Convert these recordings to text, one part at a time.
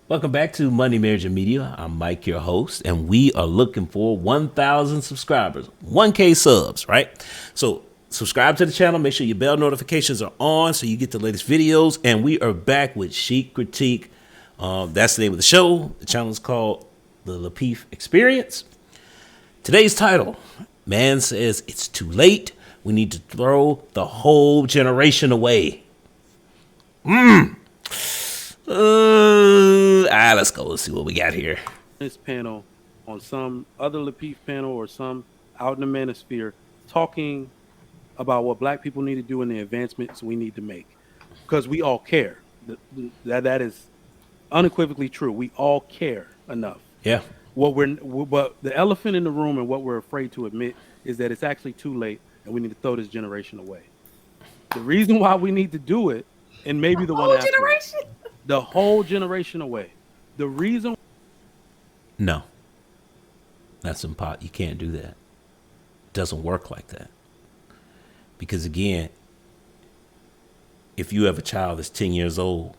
Welcome back to Money, Marriage, and Media. I'm Mike, your host, and we are looking for 1,000 subscribers, 1K subs, right? So subscribe to the channel. Make sure your bell notifications are on so you get the latest videos. And we are back with Chic Critique. That's the name of the show. The channel is called The Lapeef Experience. Today's title, man says it's too late. We need to throw the whole generation away. Let's go. Let's see what we got here. This panel on some other Lapeef panel or some out in the manosphere talking about what black people need to do and the advancements we need to make because we all care. That is unequivocally true. We all care enough. Yeah. But the elephant in the room and what we're afraid to admit is that it's actually too late and we need to throw this generation away. The reason why we need to do it, and maybe the one after, the whole generation away. The reason. No. That's impossible. You can't do that. It doesn't work like that. Because again, if you have a child that's 10 years old,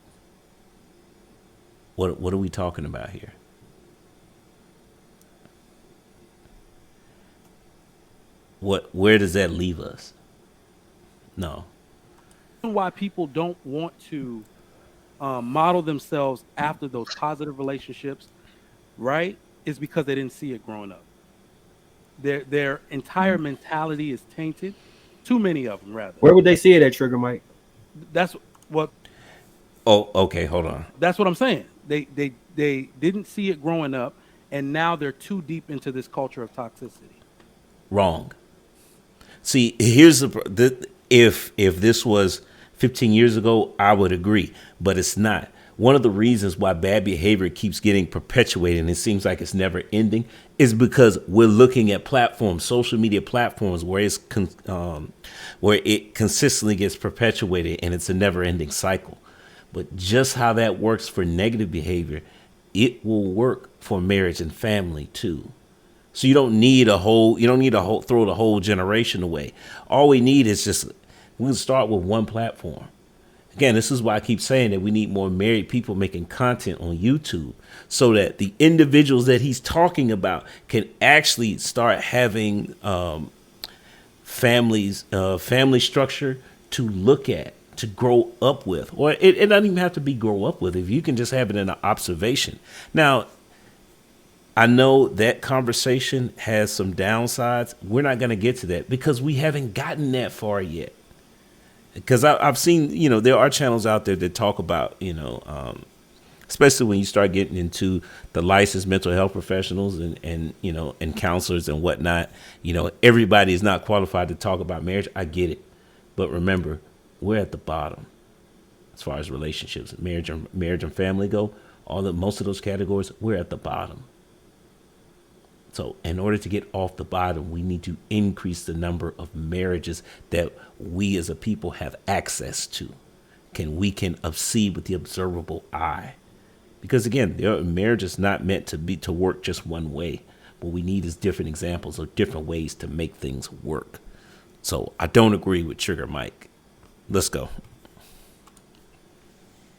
what are we talking about here? Where does that leave us? No. Why people don't want to model themselves after those positive relationships, right, is because they didn't see it growing up. Their entire mentality is tainted. Too many of them, rather. Where would they see it at, Trigger Mike? That's what. Oh, okay. Hold on. That's what I'm saying. They didn't see it growing up, and now they're too deep into this culture of toxicity. Wrong. See, here's if this was 15 years ago, I would agree, but it's not. One of the reasons why bad behavior keeps getting perpetuated and it seems like it's never ending is because we're looking at platforms, social media platforms, where where it consistently gets perpetuated and it's a never ending cycle. But just how that works for negative behavior, it will work for marriage and family too. So you don't need to throw the whole generation away. All we need is we can start with one platform. Again, this is why I keep saying that we need more married people making content on YouTube so that the individuals that he's talking about can actually start having family structure to look at, to grow up with. Or it doesn't even have to be grow up with. If you can just have it in an observation. Now, I know that conversation has some downsides. We're not going to get to that because we haven't gotten that far yet. Because I've seen, there are channels out there that talk about, especially when you start getting into the licensed mental health professionals and counselors and whatnot, everybody is not qualified to talk about marriage. I get it. But remember, we're at the bottom as far as relationships, marriage and family go. Most of those categories, we're at the bottom. So in order to get off the bottom, we need to increase the number of marriages that we as a people have access to. We can see with the observable eye. Because again, marriage is not meant to work just one way. What we need is different examples of different ways to make things work. So I don't agree with Trigger Mike. Let's go.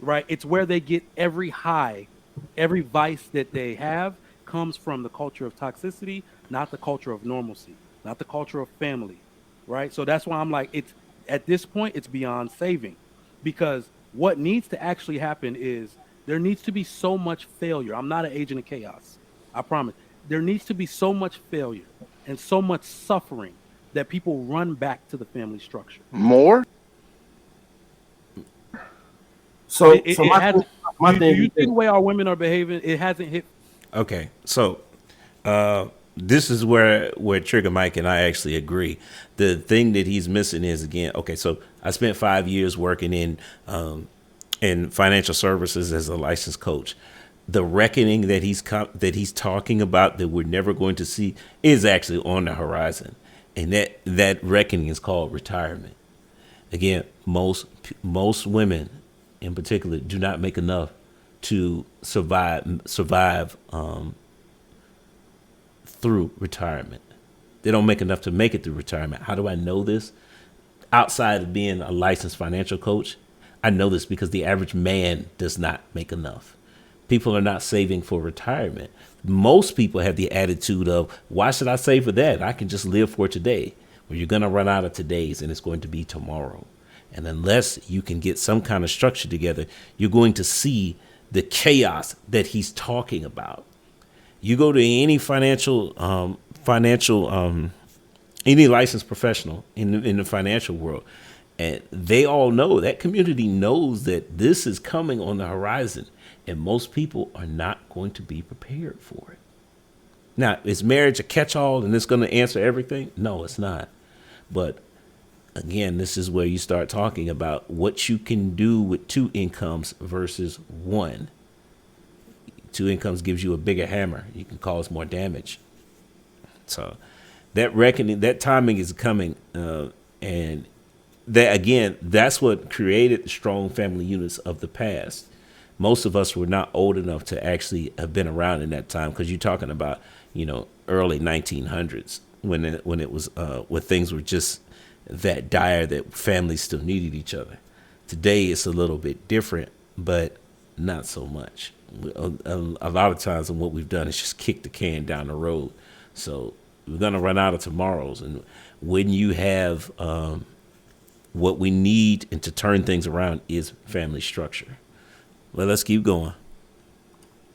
Right. It's where they get every high, every vice that they have comes from the culture of toxicity, not the culture of normalcy, not the culture of family, right? So that's why I'm like, it's at this point, it's beyond saving, because what needs to actually happen is there needs to be so much failure. I'm not an agent of chaos. I promise. There needs to be so much failure and so much suffering that people run back to the family structure. More? So, Do you see the way our women are behaving? It hasn't hit. Okay, so this is where Trigger Mike and I actually agree. The thing that he's missing is, again, okay, so I spent 5 years working in financial services as a licensed coach. The reckoning that he's talking about that we're never going to see is actually on the horizon, and that reckoning is called retirement. Again, most women in particular do not make enough to survive through retirement. They don't make enough to make it through retirement. How do I know this? Outside of being a licensed financial coach, I know this because the average man does not make enough. People are not saving for retirement. Most people have the attitude of, why should I save for that? I can just live for today. Well, you're going to run out of today's and it's going to be tomorrow. And unless you can get some kind of structure together, you're going to see the chaos that he's talking about. You go to any any licensed professional in the financial world, and they all know, that community knows that this is coming on the horizon, and most people are not going to be prepared for it. Now, is marriage a catch-all and it's going to answer everything? No, it's not. But again, this is where you start talking about what you can do with two incomes versus one. Two incomes gives you a bigger hammer. You can cause more damage. So that reckoning, that timing is coming, and that again, that's what created the strong family units of the past. Most of us were not old enough to actually have been around in that time, because you're talking about, early 1900s when it was when things were just that dire that families still needed each other. Today it's a little bit different, but not so much. A lot of times, and what we've done is just kick the can down the road. So we're gonna run out of tomorrows, and when you have what we need and to turn things around is family structure. Well, let's keep going.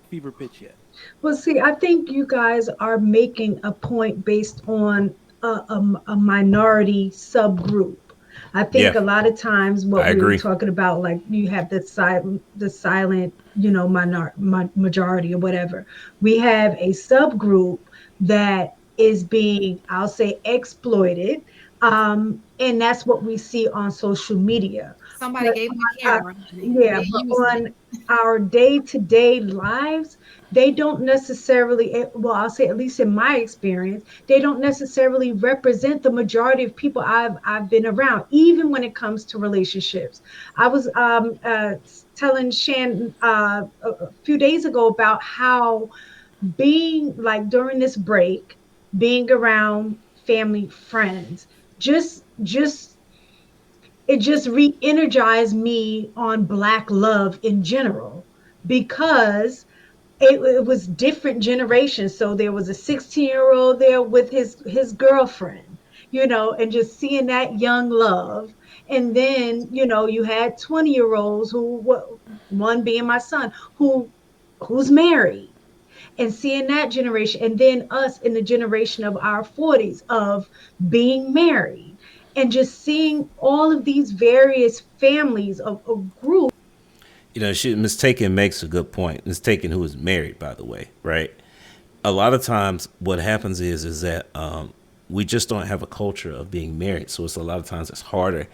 Fever pitch yet. Well, see, I think you guys are making a point based on a minority subgroup. I think Yeah, a lot of times what I we were agree. talking about, like you have the silent, majority or whatever. We have a subgroup that is being, I'll say, exploited, and that's what we see on social media. Somebody But gave them a uh, camera, and yeah, they're but using it. on our day-to-day lives, they don't necessarily, well, I'll say at least in my experience, they don't necessarily represent the majority of people I've been around, even when it comes to relationships. I was telling Shan a few days ago about how being like during this break, being around family, friends, just it just re-energized me on black love in general, because it was different generations. So there was a 16-year-old there with his girlfriend, and just seeing that young love. And then you had 20-year-olds one being my son, who's married, and seeing that generation, and then us in the generation of our 40s of being married, and just seeing all of these various families of groups. Mistaken makes a good point. Mistaken, who is married, by the way, right? A lot of times, what happens is that we just don't have a culture of being married. So it's a lot of times it's harder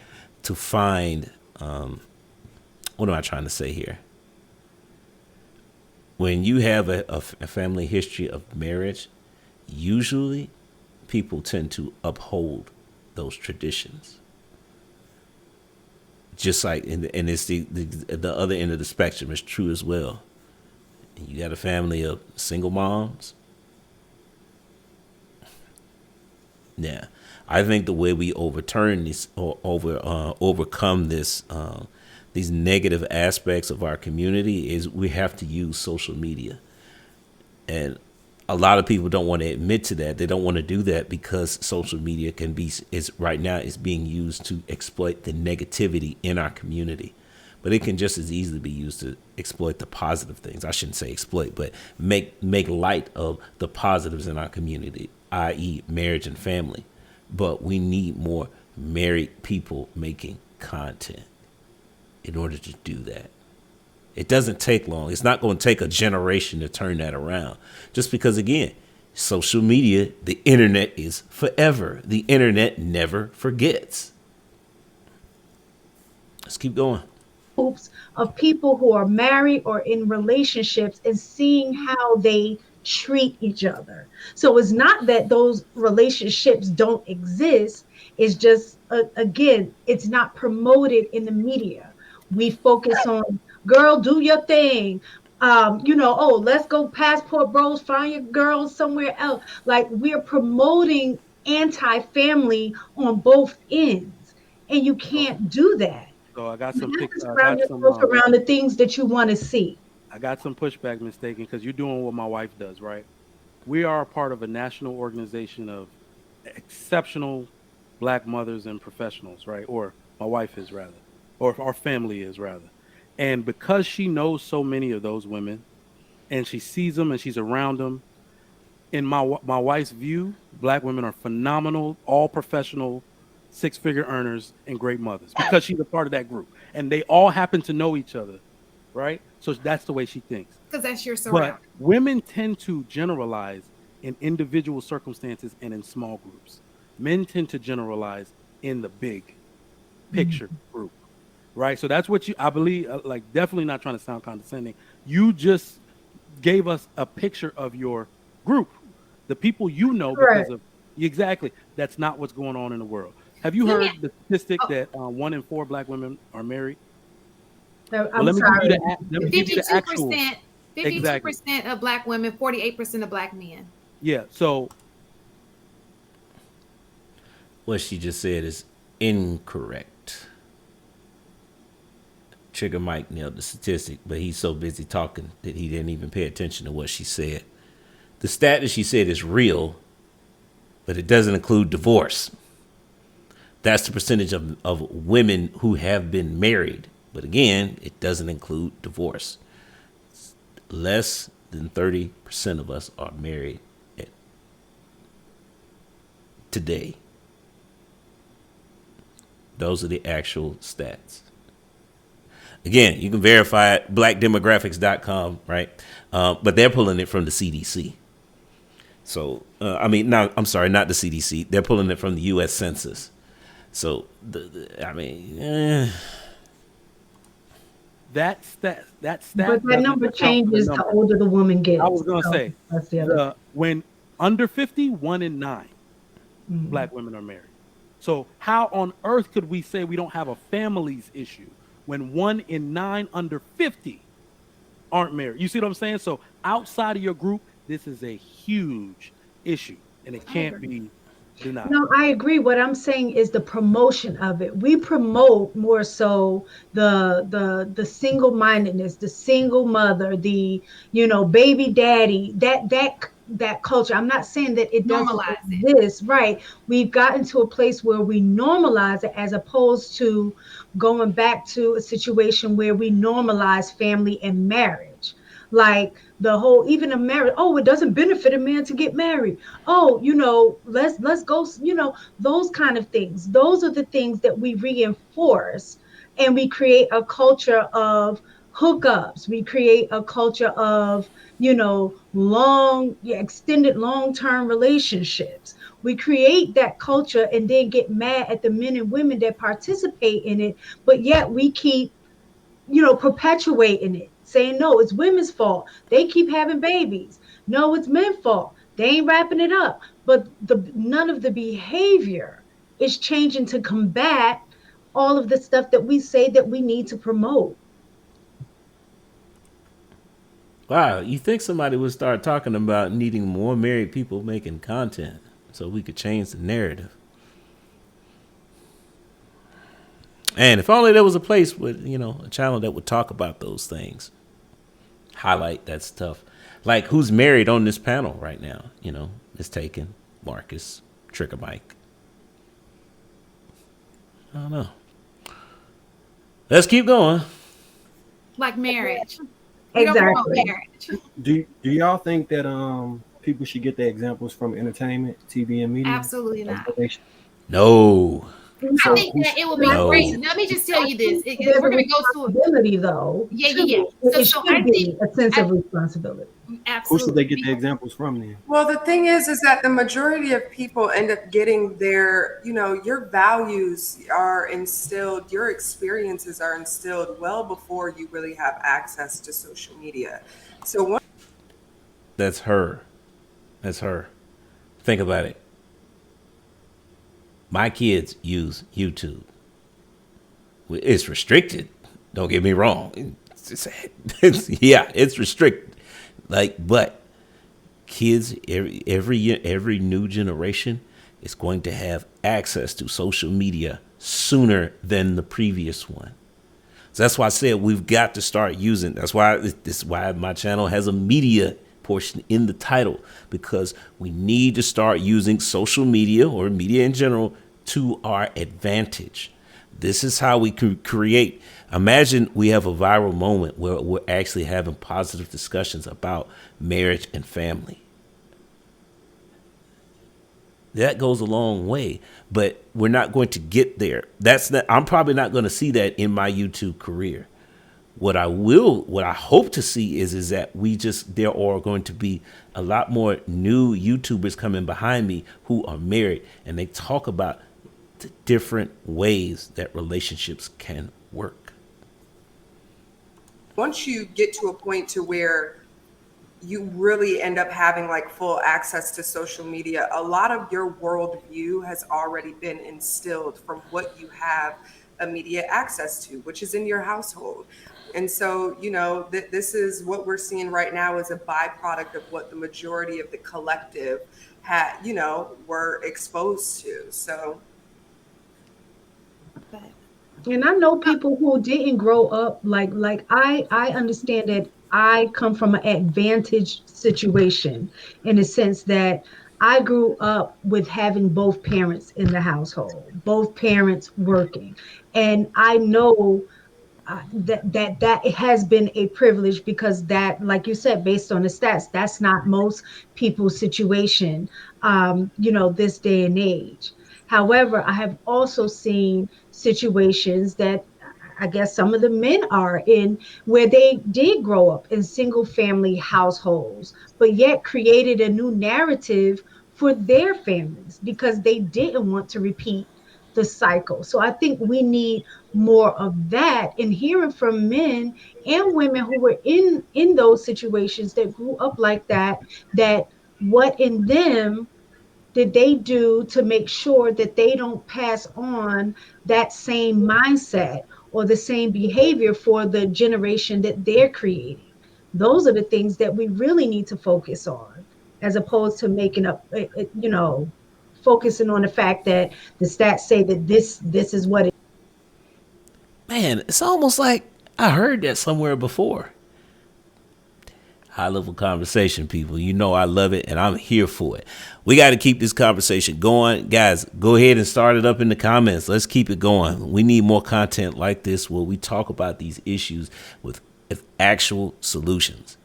to find. What am I trying to say here? When you have a family history of marriage, usually people tend to uphold those traditions. Just like, and it's the other end of the spectrum is true as well. You got a family of single moms. Yeah, I think the way we overturn this or overcome this these negative aspects of our community is we have to use social media. And a lot of people don't want to admit to that. They don't want to do that because social media is right now is being used to exploit the negativity in our community. But it can just as easily be used to exploit the positive things. I shouldn't say exploit, but make light of the positives in our community, i.e., marriage and family. But we need more married people making content in order to do that. It doesn't take long. It's not going to take a generation to turn that around. Just because, again, social media, the internet is forever. The internet never forgets. Let's keep going. Groups of people who are married or in relationships, and seeing how they treat each other. So it's not that those relationships don't exist. It's just, again, it's not promoted in the media. We focus on, girl, do your thing. Oh, let's go passport bros, find your girl somewhere else. Like, we're promoting anti-family on both ends. And you So, can't do that. so I got You some have pic. to I surround got some. yourself around the things that you want to see. I got some pushback mistaken because you're doing what my wife does, right? We are a part of a national organization of exceptional black mothers and professionals, right? Or my wife is rather, or our family is rather. And because she knows so many of those women and she sees them and she's around them, in my wife's view, black women are phenomenal, all professional, six-figure earners and great mothers because she's a part of that group, and they all happen to know each other, right? So that's the way she thinks. Because that's your But surround. women tend to generalize in individual circumstances and in small groups. Men tend to generalize in the big picture group, right? So that's what I believe, like, definitely not trying to sound condescending. You just gave us a picture of your group, the people you know, because Correct. of exactly that's not what's going on in the world. Have you Let me. heard the statistic Oh, that 1 in 4 black women are married? No, Well, I'm sorry. let me give you the actual 52%. 52% exactly. of black women, 48% of black men. Yeah. So What she just said is incorrect. Trigger Mike nailed the statistic, but he's so busy talking that he didn't even pay attention to what she said. The stat that she said is real, but it doesn't include divorce. That's the percentage of women who have been married. But again, it doesn't include divorce. Less than 30% of us are married today. Those are the actual stats. Again, you can verify it, blackdemographics.com, right? But they're pulling it from the CDC. So, no, I'm sorry, not the CDC. They're pulling it from the U.S. Census. So, that stat. But that doesn't number account for the changes the number. older the woman gets. I was gonna So say that's the other. when under 50, 1 in 9 black women are married. So how on earth could we say we don't have a families issue when 1 in 9 under 50 aren't married? You see what I'm saying? So outside of your group, this is a huge issue, and it can't be denied. No, I agree. What I'm saying is the promotion of it. We promote more so the single-mindedness, the single mother, the baby daddy, that culture. I'm not saying that it doesn't Normalize it. exist, right? We've gotten to a place where we normalize it as opposed to going back to a situation where we normalize family and marriage. Like the whole, even a marriage, oh, it doesn't benefit a man to get married. Oh, let's go, those kind of things. Those are the things that we reinforce, and we create a culture of hookups. We create a culture of, extended long-term relationships. We create that culture and then get mad at the men and women that participate in it, but yet we keep perpetuating it, saying, no, it's women's fault. They keep having babies. No, it's men's fault. They ain't wrapping it up. But none of the behavior is changing to combat all of the stuff that we say that we need to promote. Wow, you think somebody would start talking about needing more married people making content so we could change the narrative? And if only there was a place with, a channel that would talk about those things. Highlight that stuff. Like who's married on this panel right now? It's Taken, Marcus, Trigger Mike. I don't know. Let's keep going. Like marriage. We don't promote Exactly. marriage. Do y'all think that people should get their examples from entertainment, TV, and media? Absolutely Or not. they should- No. I think that it would be No. great. Let me just tell you this. There's We're a going to go to responsibility, though. Yeah, too. yeah, yeah. It So should I be think a sense of responsibility. Who absolutely. should they get their examples from then? Well, the thing is that the majority of people end up getting their, your values are instilled, your experiences are instilled well before you really have access to social media. So one. That's her. That's her. Think about it. My kids use YouTube. It's restricted. Don't get me wrong. It's restricted. But kids, every new generation is going to have access to social media sooner than the previous one. So that's why I said we've got to start using. That's why this is why my channel has a media portion in the title, because we need to start using social media or media in general to our advantage. This is how we can create. Imagine we have a viral moment where we're actually having positive discussions about marriage and family. That goes a long way, but we're not going to get there. I'm probably not going to see that in my YouTube career. What I hope to see is that there are going to be a lot more new YouTubers coming behind me who are married, and they talk about the different ways that relationships can work. Once you get to a point to where you really end up having like full access to social media, a lot of your worldview has already been instilled from what you have immediate access to, which is in your household. And so, this is what we're seeing right now is a byproduct of what the majority of the collective were exposed to. So. And I know people who didn't grow up like I understand that I come from an advantaged situation in the sense that I grew up with having both parents in the household, both parents working. And I know that it has been a privilege because that, like you said, based on the stats, that's not most people's situation, this day and age. However, I have also seen situations that I guess some of the men are in where they did grow up in single family households, but yet created a new narrative for their families because they didn't want to repeat the cycle. So I think we need more of that, and hearing from men and women who were in those situations that grew up like that what in them did they do to make sure that they don't pass on that same mindset or the same behavior for the generation that they're creating. Those are the things that we really need to focus on, as opposed to making up, focusing on the fact that the stats say that this is what it. Man, it's almost like I heard that somewhere before. High level conversation, people. You know I love it and I'm here for it. We got to keep this conversation going. Guys, go ahead and start it up in the comments. Let's keep it going. We need more content like this where we talk about these issues with actual solutions.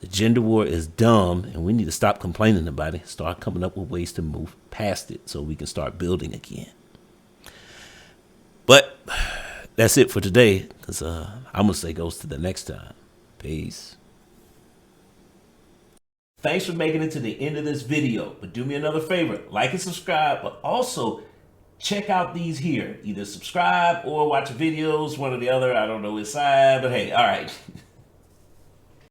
The gender war is dumb and we need to stop complaining about it. Start coming up with ways to move past it so we can start building again. But that's it for today, because I'm going to say goes to the next time. Peace. Thanks for making it to the end of this video, but do me another favor, like and subscribe, but also check out these here. Either subscribe or watch videos, one or the other. I don't know which side, but hey, all right.